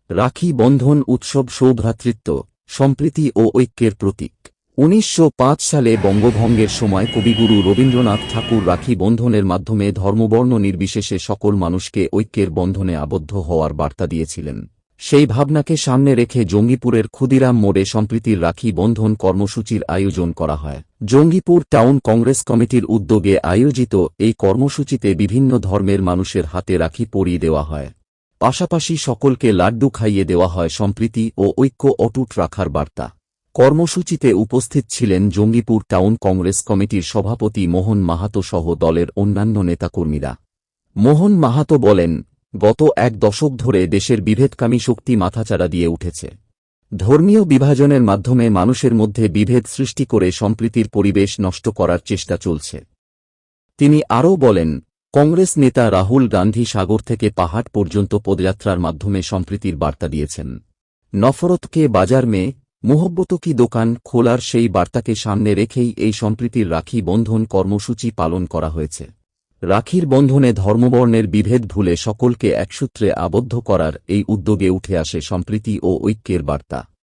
রাখি বন্ধন উৎসব সৌভ্রাতৃত্ব, সম্প্রীতি ও ঐক্যের প্রতীক। ১৯০৫ সালে বঙ্গভঙ্গের সময় কবিগুরু রবীন্দ্রনাথ ঠাকুর রাখি বন্ধনের মাধ্যমে ধর্মবর্ণ নির্বিশেষে সকল মানুষকে ঐক্যের বন্ধনে আবদ্ধ হওয়ার বার্তা দিয়েছিলেন। সেই ভাবনাকে সামনে রেখে জঙ্গিপুরের ক্ষুদিরাম মোড়ে সম্প্রীতির রাখি বন্ধন কর্মসূচির আয়োজন করা হয়। জঙ্গিপুর টাউন কংগ্রেস কমিটির উদ্যোগে আয়োজিত এই কর্মসূচিতে বিভিন্ন ধর্মের মানুষের হাতে রাখি পরিয়ে দেওয়া হয়। পাশাপাশি সকলকে লাড্ডু খাইয়ে দেওয়া হয় সম্প্রীতি ও ঐক্য অটুট রাখার বার্তা। কর্মসূচিতে উপস্থিত ছিলেন জঙ্গিপুর টাউন কংগ্রেস কমিটির সভাপতি মোহন মাহাতো সহ দলের অন্যান্য নেতাকর্মীরা। মোহন মাহাতো বলেন, গত এক দশক ধরে দেশের বিভেদকামী শক্তি মাথাচাড়া দিয়ে উঠেছে। ধর্মীয় বিভাজনের মাধ্যমে মানুষের মধ্যে বিভেদ সৃষ্টি করে সম্প্রীতির পরিবেশ নষ্ট করার চেষ্টা চলছে। তিনি আরও বলেন, কংগ্রেস নেতা রাহুল গান্ধী সাগর থেকে পাহাড় পর্যন্ত পদযাত্রার মাধ্যমে সম্প্রীতির বার্তা দিয়েছেন। নফরত কে বাজার মে, মোহব্বত কি দোকান খোলার সেই বার্তাকে সামনে রেখেই এই সম্প্রীতির রাখি বন্ধন কর্মসূচি পালন করা হয়েছে। রাখির বন্ধনে ধর্মবর্ণের বিভেদ ভুলে সকলকে একসূত্রে আবদ্ধ করার এই উদ্যোগে উঠে আসে সম্প্রীতি ও ঐক্যের বার্তা।